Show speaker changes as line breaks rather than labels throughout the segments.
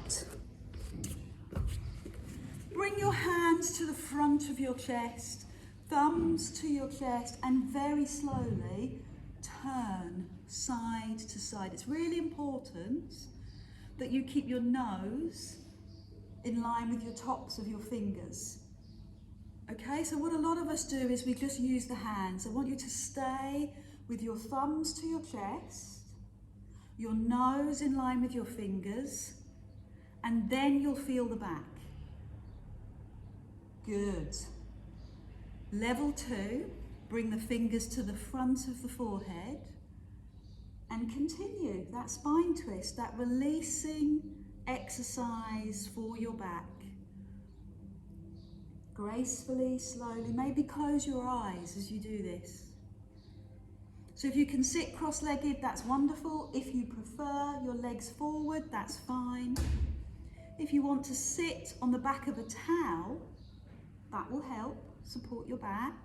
out. Bring your hands to the front of your chest, thumbs to your chest, and very slowly turn side to side. It's really important that you keep your nose in line with your tops of your fingers. Okay, so what a lot of us do is we just use the hands. I want you to stay with your thumbs to your chest, your nose in line with your fingers, and then you'll feel the back. Good. Level 2, bring the fingers to the front of the forehead and continue that spine twist, that releasing exercise for your back. Gracefully, slowly, maybe close your eyes as you do this. So if you can sit cross-legged, that's wonderful. If you prefer your legs forward, that's fine. If you want to sit on the back of a towel, that will help support your back.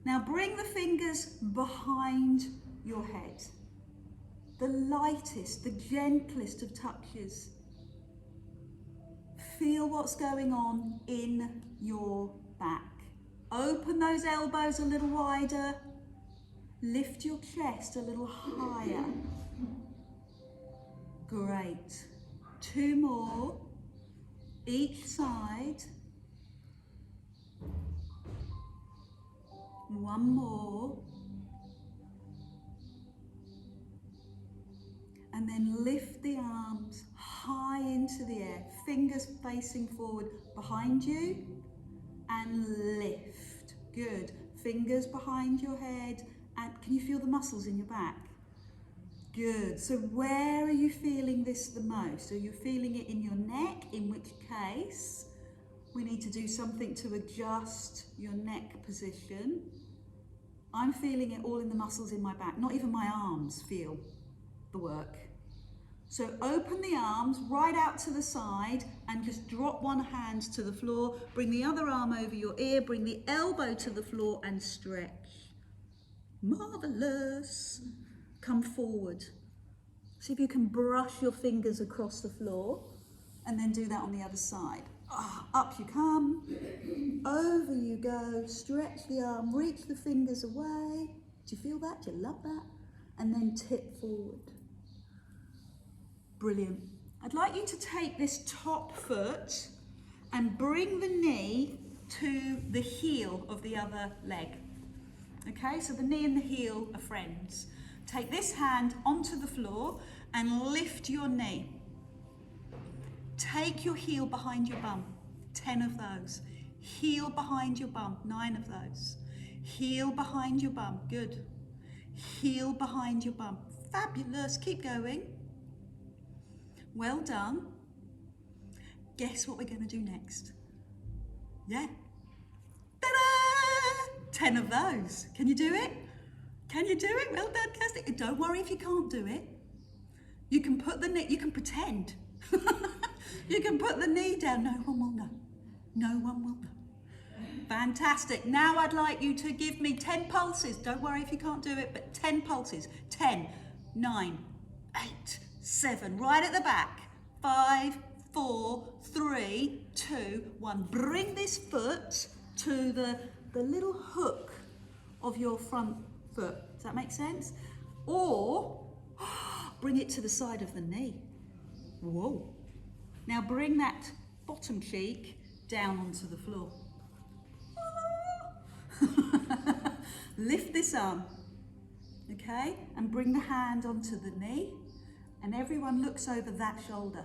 Now bring the fingers behind your head. The lightest, the gentlest of touches. Feel what's going on in your back. Open those elbows a little wider. Lift your chest a little higher. Great. 2 more, each side. 1 more. And then lift the arms high into the air, fingers facing forward behind you, and lift. Good. Fingers behind your head, and can you feel the muscles in your back? Good. So where are you feeling this the most? Are you feeling it in your neck? In which case, we need to do something to adjust your neck position. I'm feeling it all in the muscles in my back. Not even my arms feel the work. So open the arms right out to the side and just drop one hand to the floor. Bring the other arm over your ear. Bring the elbow to the floor and stretch. Marvelous. Come forward. See if you can brush your fingers across the floor and then do that on the other side. Up you come, over you go, stretch the arm, reach the fingers away. Do you feel that? Do you love that? And then tip forward. Brilliant. I'd like you to take this top foot and bring the knee to the heel of the other leg. Okay, so the knee and the heel are friends. Take this hand onto the floor and lift your knee. Take your heel behind your bum, 10 of those. Heel behind your bum, 9 of those. Heel behind your bum, good. Heel behind your bum, fabulous, keep going. Well done. Guess what we're going to do next? Yeah. Ta-da! 10 of those. Can you do it? Can you do it? Well done, Kirsty. Don't worry if you can't do it. You can put the knee, you can pretend. You can put the knee down. No one will know. No one will know. Fantastic. Now I'd like you to give me 10 pulses. Don't worry if you can't do it, but 10 pulses. 10, 9, 8, 7. Right at the back. 5, 4, 3, 2, 1. Bring this foot to the little hook of your front foot. Does that make sense? Or bring it to the side of the knee. Whoa. Now bring that bottom cheek down onto the floor. Lift this arm, okay? And bring the hand onto the knee. And everyone looks over that shoulder.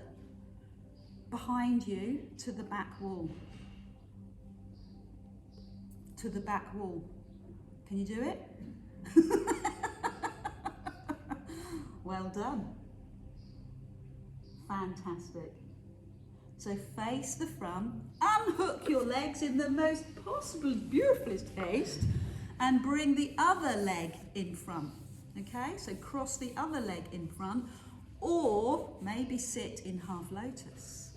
Behind you to the back wall. To the back wall. Can you do it? Well done. Fantastic. So face the front, unhook your legs in the most possible, beautifulest taste, and bring the other leg in front. Okay, so cross the other leg in front, or maybe sit in half lotus.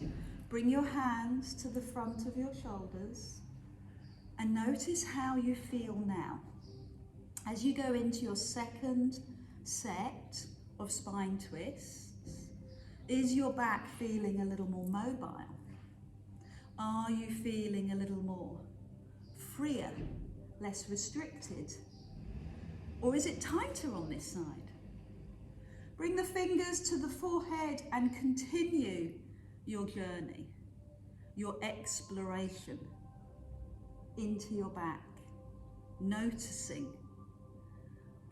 Bring your hands to the front of your shoulders and notice how you feel now. As you go into your second set of spine twists, Is your back feeling a little more mobile? Are you feeling a little more freer, less restricted? Or is it tighter on this side? Bring the fingers to the forehead and continue your journey, your exploration into your back, noticing,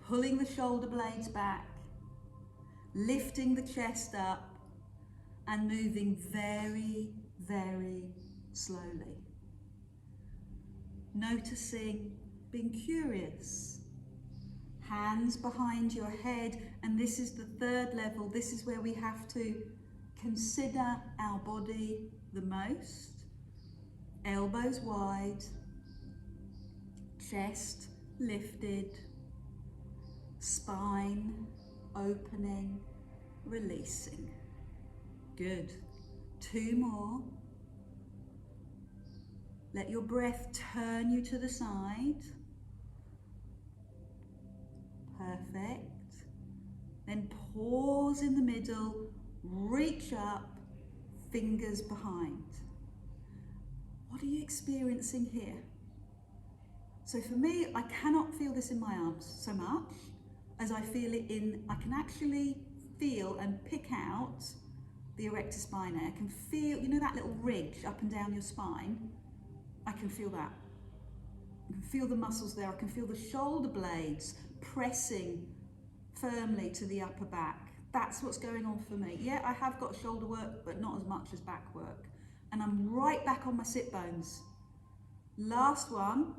pulling the shoulder blades back, lifting the chest up, and moving very, very slowly. Noticing, being curious. Hands behind your head, and this is the third level. This is where we have to consider our body the most. Elbows wide, chest lifted, spine opening, releasing. Good. 2 more. Let your breath turn you to the side. Perfect. Then pause in the middle, reach up, fingers behind. What are you experiencing here? So for me, I cannot feel this in my arms so much as I feel it I can actually feel and pick out the erector spinae. I can feel, you know that little ridge up and down your spine? I can feel that. I can feel the muscles there. I can feel the shoulder blades pressing firmly to the upper back. That's what's going on for me. Yeah, I have got shoulder work, but not as much as back work. And I'm right back on my sit bones. Last one.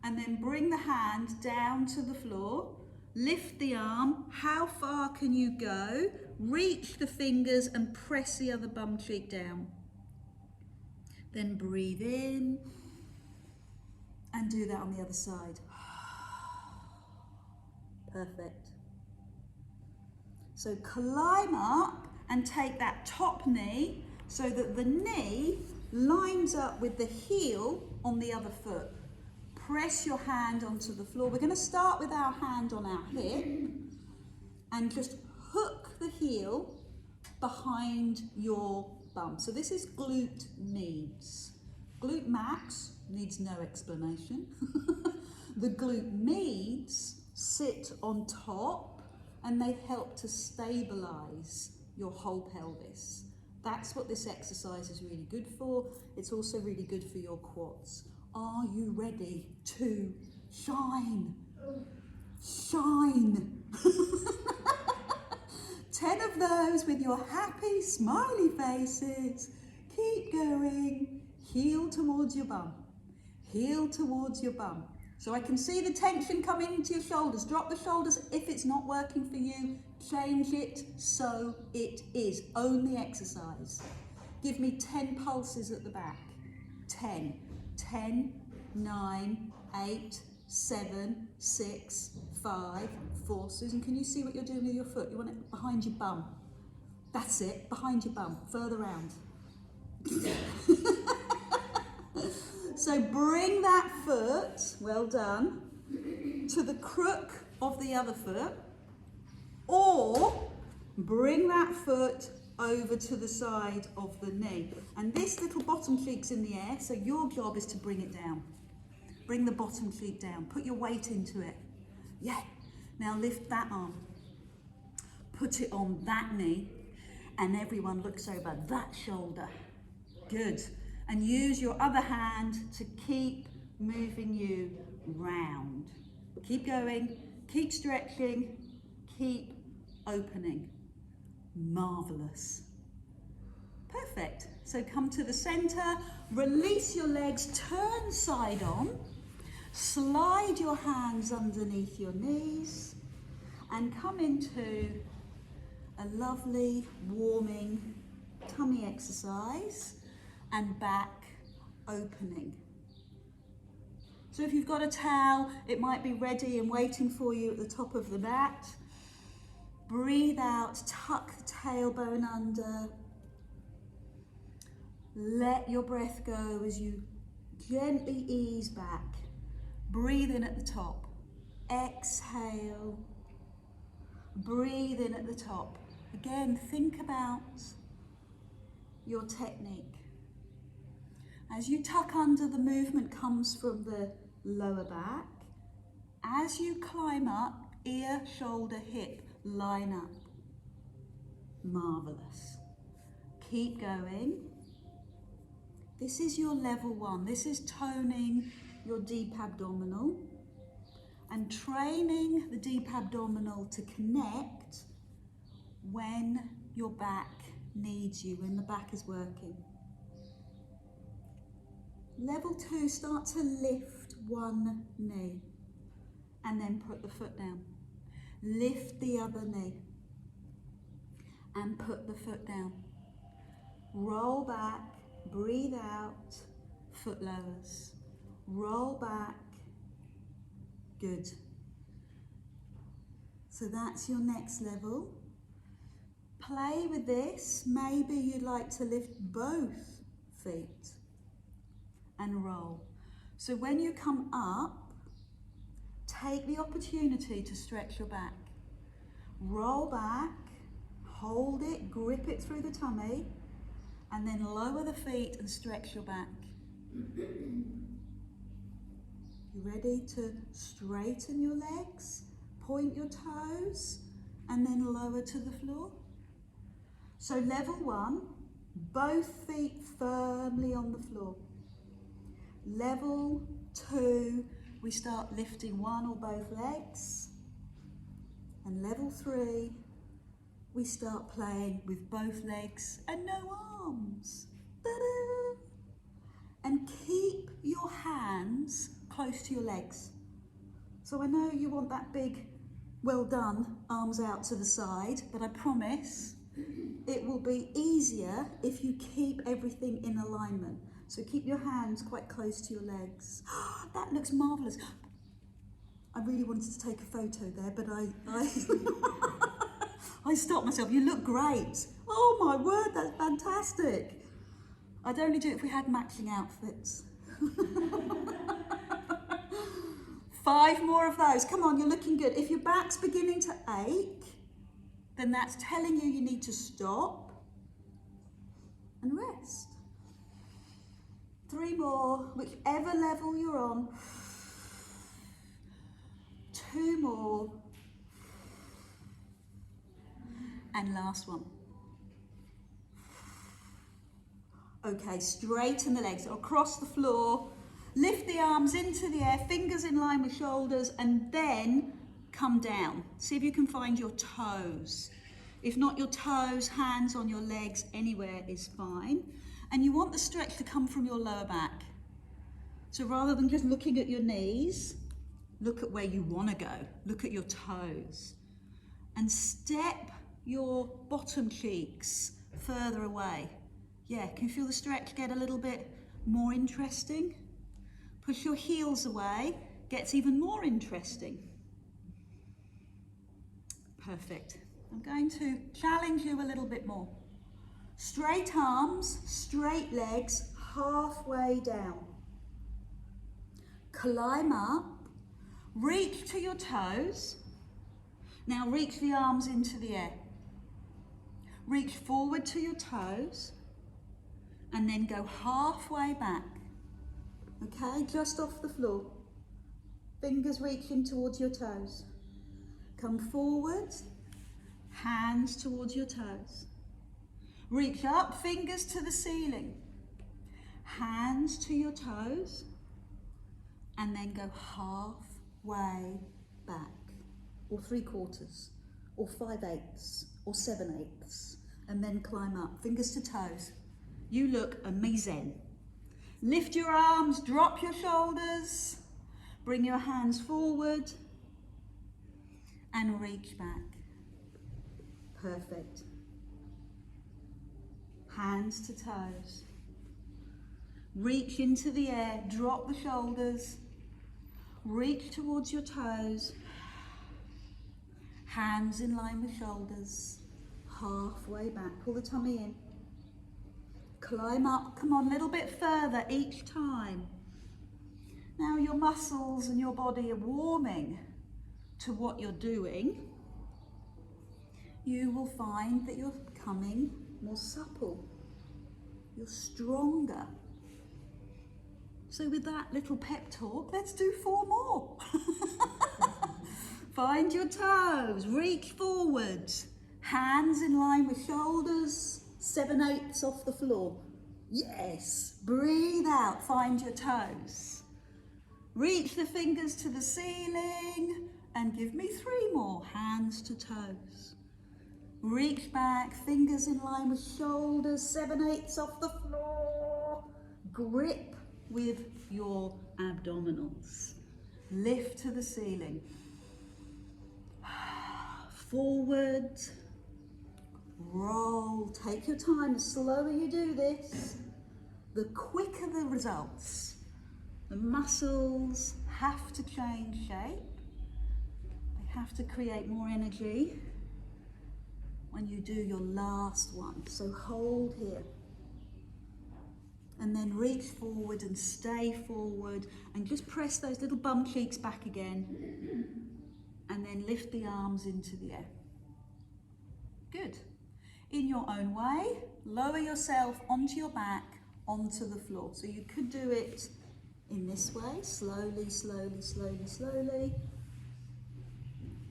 And then bring the hand down to the floor. Lift the arm. How far can you go? Reach the fingers and press the other bum cheek down. Then breathe in and do that on the other side. Perfect. So climb up and take that top knee so that the knee lines up with the heel on the other foot. Press your hand onto the floor. We're going to start with our hand on our hip and just hook the heel behind your bum. So this is glute meads. Glute max needs no explanation. The glute meads sit on top and they help to stabilize your whole pelvis. That's what this exercise is really good for. It's also really good for your quads. Are you ready to shine? Shine. 10 of those with your happy, smiley faces. Keep going. Heel towards your bum. Heel towards your bum. So I can see the tension coming into your shoulders. Drop the shoulders. If it's not working for you, change it so it is. Own the exercise. Give me 10 pulses at the back. 10. 10, 9, 8, 7, 6, 5, 4. Susan, can you see what you're doing with your foot? You want it behind your bum. That's it, behind your bum, further round. So bring that foot, well done, to the crook of the other foot, or bring that foot over to the side of the knee. And this little bottom cheek's in the air, so your job is to bring it down. Bring the bottom cheek down. Put your weight into it. Yeah. Now lift that arm. Put it on that knee. And everyone looks over that shoulder. Good. And use your other hand to keep moving you round. Keep going. Keep stretching. Keep opening. Marvelous. Perfect. So come to the center, release your legs, turn side on, slide your hands underneath your knees, and come into a lovely warming tummy exercise and back opening. So if you've got a towel, it might be ready and waiting for you at the top of the mat. Breathe out, tuck the tailbone under. Let your breath go as you gently ease back. Breathe in at the top. Exhale. Breathe in at the top. Again, think about your technique. As you tuck under, the movement comes from the lower back. As you climb up, ear, shoulder, hip, line up. Marvelous. Keep going. This is your level 1. This is toning your deep abdominal and training the deep abdominal to connect when your back needs you, when the back is working. Level 2, start to lift one knee and then put the foot down. Lift the other knee and put the foot down. Roll back, breathe out, foot lowers. Roll back, good. So that's your next level. Play with this. Maybe you'd like to lift both feet and roll. So when you come up, take the opportunity to stretch your back. Roll back, hold it, grip it through the tummy, and then lower the feet and stretch your back. You ready to straighten your legs, point your toes, and then lower to the floor? So level 1, both feet firmly on the floor. Level 2, we start lifting one or both legs. And level 3, we start playing with both legs and no arms. Ta-da! And keep your hands close to your legs. So I know you want that big, well done, arms out to the side, but I promise it will be easier if you keep everything in alignment. So keep your hands quite close to your legs. That looks marvellous. I really wanted to take a photo there, but I stopped myself. You look great. Oh my word, that's fantastic. I'd only do it if we had matching outfits. 5 more of those. Come on, you're looking good. If your back's beginning to ache, then that's telling you need to stop and rest. 3 more, whichever level you're on. 2 more. And last one. Okay, straighten the legs across the floor. Lift the arms into the air, fingers in line with shoulders, and then come down. See if you can find your toes. If not your toes, hands on your legs, anywhere is fine. And you want the stretch to come from your lower back. So rather than just looking at your knees, look at where you want to go. Look at your toes. And step your bottom cheeks further away. Yeah, can you feel the stretch get a little bit more interesting? Push your heels away, gets even more interesting. Perfect. I'm going to challenge you a little bit more. Straight arms, straight legs, halfway down. Climb up, reach to your toes. Now reach the arms into the air. Reach forward to your toes and then go halfway back. Okay, just off the floor. Fingers reaching towards your toes. Come forward, hands towards your toes. Reach up, fingers to the ceiling. Hands to your toes. And then go halfway back. Or 3/4, or 5/8, or 7/8. And then climb up, fingers to toes. You look amazing. Lift your arms, drop your shoulders. Bring your hands forward. And reach back. Perfect. Hands to toes. Reach into the air, drop the shoulders. Reach towards your toes. Hands in line with shoulders. Halfway back, pull the tummy in. Climb up, come on, a little bit further each time. Now your muscles and your body are warming to what you're doing. you will find that you're becoming more supple. You're stronger. So with that little pep talk, let's do 4 more. Find your toes, reach forward, hands in line with shoulders, 7/8 off the floor. Yes, breathe out, find your toes. Reach the fingers to the ceiling and give me 3 more, hands to toes. Reach back, fingers in line with shoulders, 7/8 off the floor. Grip with your abdominals. Lift to the ceiling. Forward, roll. Take your time. The slower you do this, the quicker the results. The muscles have to change shape. They have to create more energy when you do your last one. So hold here. And then reach forward and stay forward and just press those little bum cheeks back again. And then lift the arms into the air. Good. In your own way, lower yourself onto your back, onto the floor. So you could do it in this way, slowly, slowly, slowly, slowly.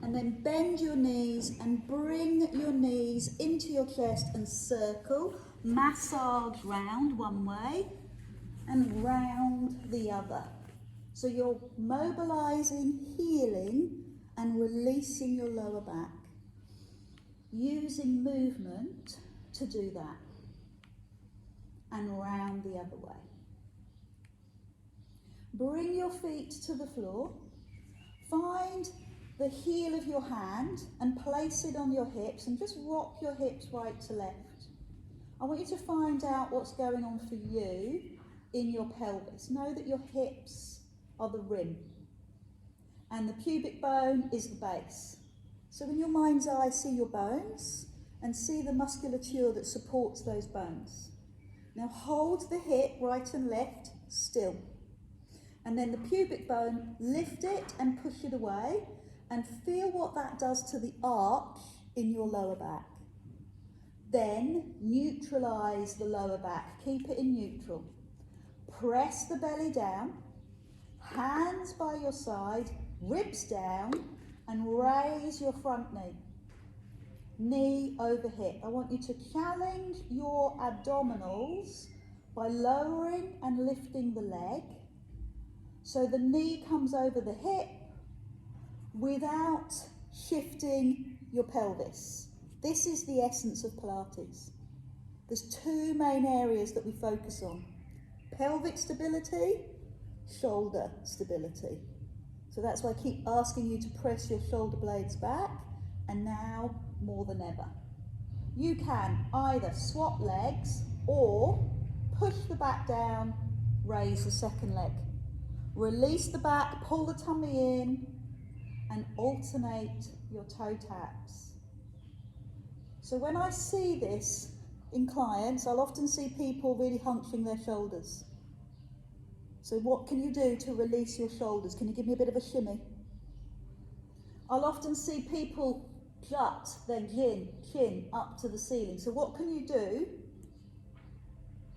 And then bend your knees and bring your knees into your chest and circle. Massage round one way and round the other. So you're mobilizing, healing, and releasing your lower back. Using movement to do that. And round the other way. Bring your feet to the floor. Find the heel of your hand and place it on your hips and just rock your hips right to left. I want you to find out what's going on for you in your pelvis. Know that your hips are the rim and the pubic bone is the base. So in your mind's eye, see your bones and see the musculature that supports those bones. Now hold the hip right and left still. And then the pubic bone, lift it and push it away and feel what that does to the arch in your lower back. Then neutralize the lower back, keep it in neutral. Press the belly down, hands by your side, ribs down and raise your front knee. Knee over hip. I want you to challenge your abdominals by lowering and lifting the leg. So the knee comes over the hip without shifting your pelvis. This is the essence of Pilates. There's 2 main areas that we focus on. Pelvic stability, shoulder stability. So that's why I keep asking you to press your shoulder blades back, and now more than ever. You can either swap legs or push the back down, raise the second leg. Release the back, pull the tummy in, and alternate your toe taps. So when I see this in clients, I'll often see people really hunching their shoulders. So what can you do to release your shoulders? Can you give me a bit of a shimmy? I'll often see people jut their chin up to the ceiling. So what can you do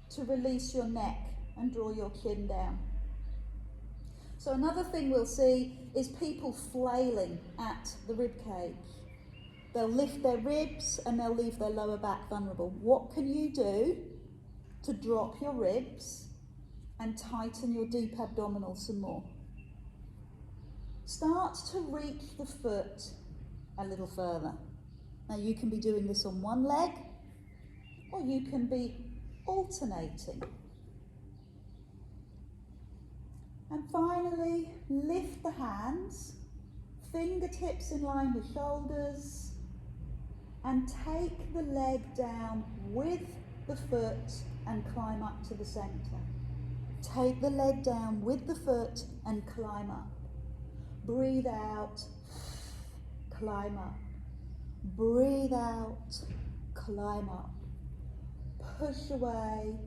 to release your neck and draw your chin down? So another thing we'll see is people flailing at the rib cage. They'll lift their ribs and they'll leave their lower back vulnerable. What can you do to drop your ribs and tighten your deep abdominals some more? Start to reach the foot a little further. Now you can be doing this on one leg or you can be alternating. And finally, lift the hands, fingertips in line with shoulders, and take the leg down with the foot and climb up to the center. Take the leg down with the foot and climb up. Breathe out, climb up. Breathe out, climb up. Push away,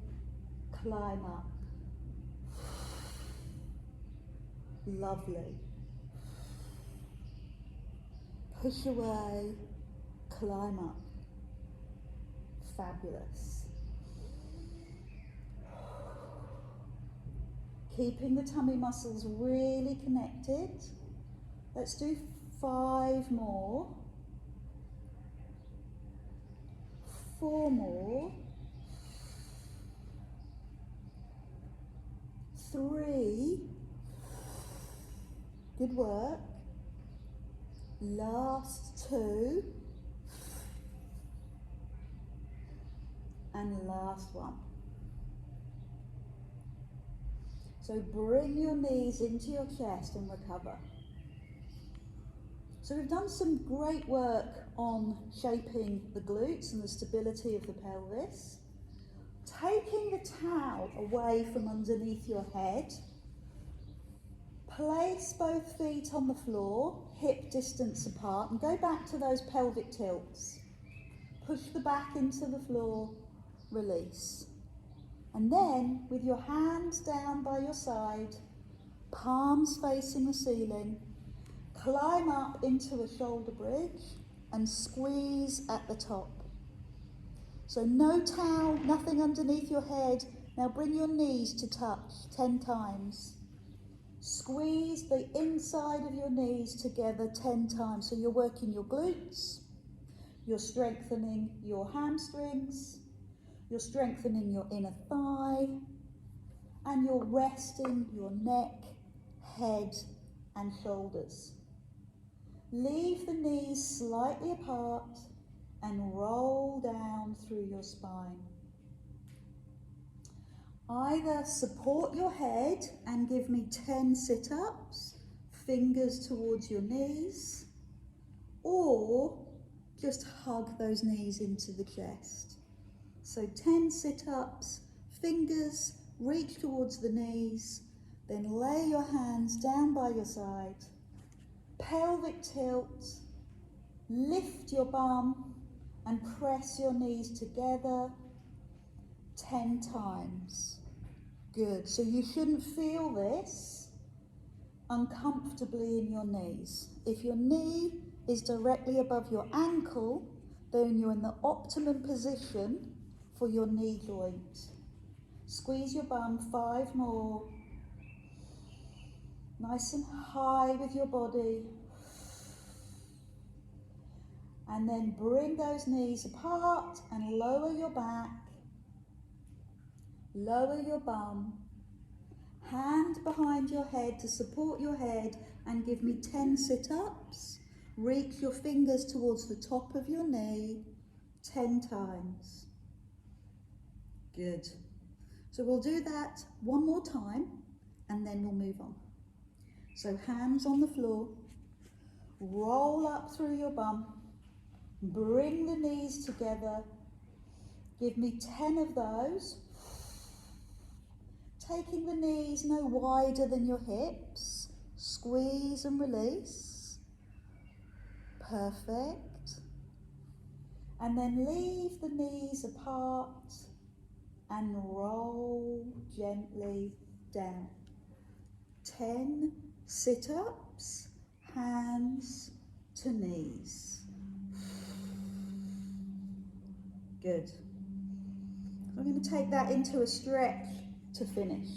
climb up. Lovely. Push away, climb up. Fabulous. Keeping the tummy muscles really connected. Let's do 5 more. 4 more. 3. Good work. Last 2. And last 1. So bring your knees into your chest and recover. So we've done some great work on shaping the glutes and the stability of the pelvis. Taking the towel away from underneath your head. Place both feet on the floor, hip distance apart, and go back to those pelvic tilts. Push the back into the floor, release. And then, with your hands down by your side, palms facing the ceiling, climb up into a shoulder bridge and squeeze at the top. So no towel, nothing underneath your head. Now bring your knees to touch 10 times. Squeeze the inside of your knees together 10 times. So you're working your glutes, you're strengthening your hamstrings, you're strengthening your inner thigh, and you're resting your neck, head, and shoulders. Leave the knees slightly apart and roll down through your spine. Either support your head and give me 10 sit-ups, fingers towards your knees, or just hug those knees into the chest. So 10 sit-ups, fingers reach towards the knees, then lay your hands down by your side, pelvic tilt, lift your bum and press your knees together 10 times. Good. So you shouldn't feel this uncomfortably in your knees. If your knee is directly above your ankle, then you're in the optimum position for your knee joint. Squeeze your bum, 5 more. Nice and high with your body. And then bring those knees apart and lower your back. Lower your bum. Hand behind your head to support your head and give me 10 sit-ups. Reach your fingers towards the top of your knee 10 times. Good. So we'll do that one more time and then we'll move on. So hands on the floor, roll up through your bum, bring the knees together, give me 10 of those. Taking the knees no wider than your hips, squeeze and release. Perfect. And then leave the knees apart and roll gently down. 10 sit-ups, hands to knees. Good. I'm going to take that into a stretch to finish.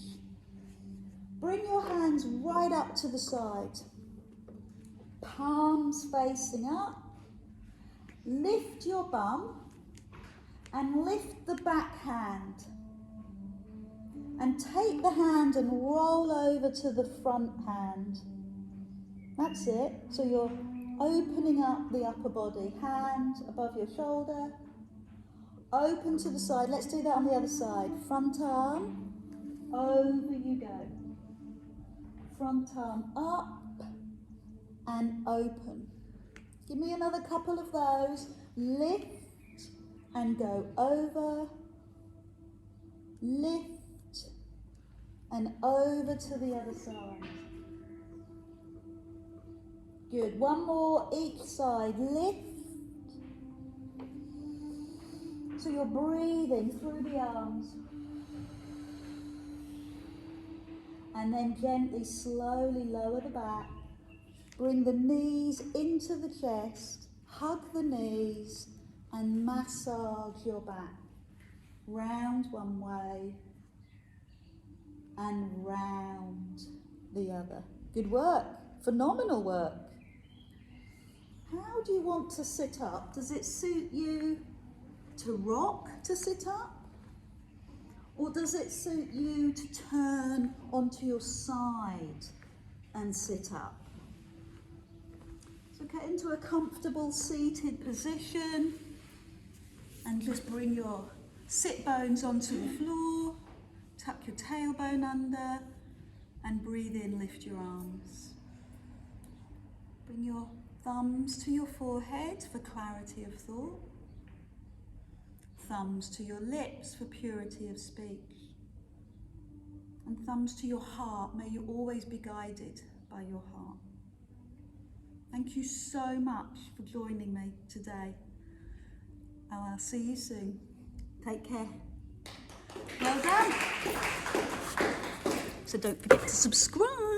Bring your hands right up to the side. Palms facing up. Lift your bum and lift the back hand. And take the hand and roll over to the front hand. That's it. So you're opening up the upper body. Hand above your shoulder. Open to the side. Let's do that on the other side. Front arm. Over you go. Front arm up and open. Give me another couple of those. Lift and go over. Lift and over to the other side. Good. One more each side. Lift. So you're breathing through the arms. And then gently, slowly lower the back. Bring the knees into the chest. hug the knees and massage your back. Round one way and round the other. Good work, phenomenal work. How do you want to sit up? Does it suit you to rock to sit up? Or does it suit you to turn onto your side and sit up? So get into a comfortable seated position and just bring your sit bones onto the floor, tuck your tailbone under and breathe in, lift your arms. Bring your thumbs to your forehead for clarity of thought. Thumbs to your lips for purity of speech. And thumbs to your heart. May you always be guided by your heart. Thank you so much for joining me today. And I'll see you soon. Take care. Well done. So don't forget to subscribe.